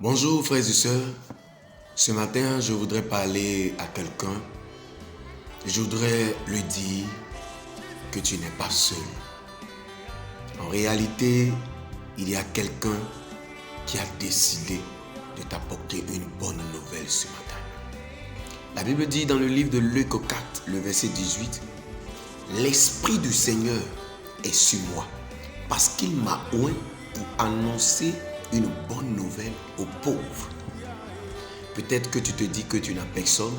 Bonjour frères et sœurs, ce matin je voudrais parler à quelqu'un. Je voudrais lui dire que tu n'es pas seul. En réalité, il y a quelqu'un qui a décidé de t'apporter une bonne nouvelle ce matin. La Bible dit dans le livre de Luc 4, le verset 18, « L'Esprit du Seigneur est sur moi, parce qu'il m'a oint pour annoncer une bonne nouvelle aux pauvres. » Peut-être que tu te dis que tu n'as personne.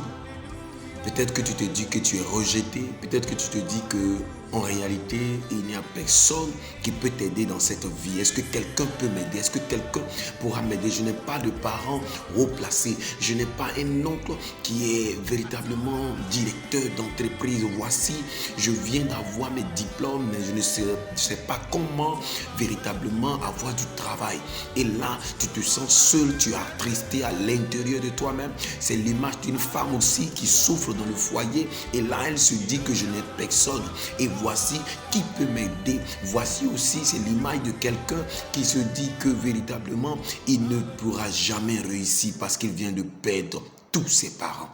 Peut-être que tu te dis que tu es rejeté. Peut-être que tu te dis que en réalité, il n'y a personne qui peut t'aider dans cette vie. Est-ce que quelqu'un peut m'aider? Est-ce que quelqu'un pourra m'aider? Je n'ai pas de parents haut placés. Je n'ai pas un oncle qui est véritablement directeur d'entreprise. Voici, je viens d'avoir mes diplômes, mais je ne sais pas comment véritablement avoir du travail. Et là, tu te sens seul, tu es attristé à l'intérieur de toi-même. C'est l'image d'une femme aussi qui souffre dans le foyer. Et là, elle se dit que je n'ai personne. Et voici qui peut m'aider. Voici aussi, c'est l'image de quelqu'un qui se dit que véritablement, il ne pourra jamais réussir parce qu'il vient de perdre tous ses parents.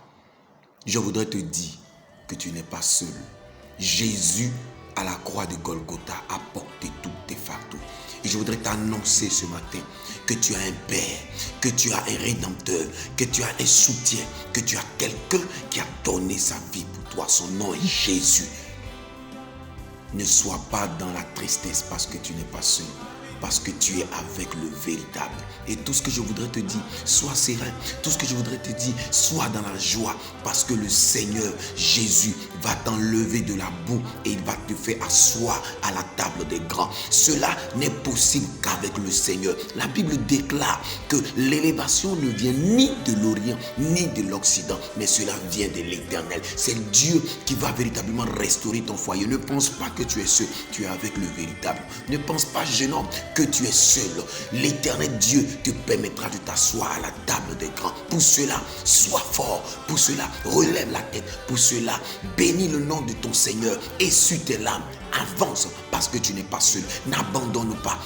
Je voudrais te dire que tu n'es pas seul. Jésus, à la croix de Golgotha, a porté tous tes fardeaux. Et je voudrais t'annoncer ce matin que tu as un Père, que tu as un Rédempteur, que tu as un soutien, que tu as quelqu'un qui a donné sa vie pour toi. Son nom est Jésus. Ne sois pas dans la tristesse parce que tu n'es pas seul, parce que tu es avec le véritable. Et tout ce que je voudrais te dire, sois serein. Tout ce que je voudrais te dire, sois dans la joie, parce que le Seigneur Jésus va t'enlever de la boue et il va te faire asseoir à la table des grands. Cela n'est possible qu'avec le Seigneur. La Bible déclare que l'élévation ne vient ni de l'Orient, ni de l'Occident, mais cela vient de l'Éternel. C'est Dieu qui va véritablement restaurer ton foyer. Ne pense pas que tu es seul, tu es avec le véritable. Ne pense pas, jeune homme, que tu es seul. L'Éternel Dieu te permettra de t'asseoir à la table des grands. Pour cela, sois fort. Pour cela, relève la tête. Pour cela, bénis le nom de ton Seigneur. Essuie tes larmes. Avance parce que tu n'es pas seul. N'abandonne pas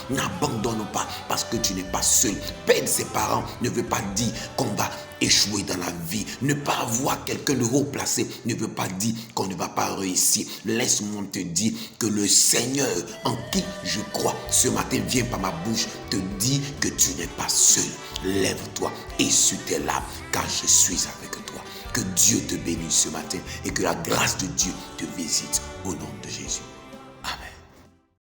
parce que tu n'es pas seul. Perdre ses parents ne veut pas dire qu'on va échouer dans la vie. Ne pas avoir quelqu'un de haut placé ne veut pas dire qu'on ne va pas réussir. Laisse-moi te dire que le Seigneur en qui je crois ce matin vient par ma bouche te dire que tu n'es pas seul. Lève-toi, essuie tes larmes car je suis avec toi. Que Dieu te bénisse ce matin et que la grâce de Dieu te visite au nom de Jésus.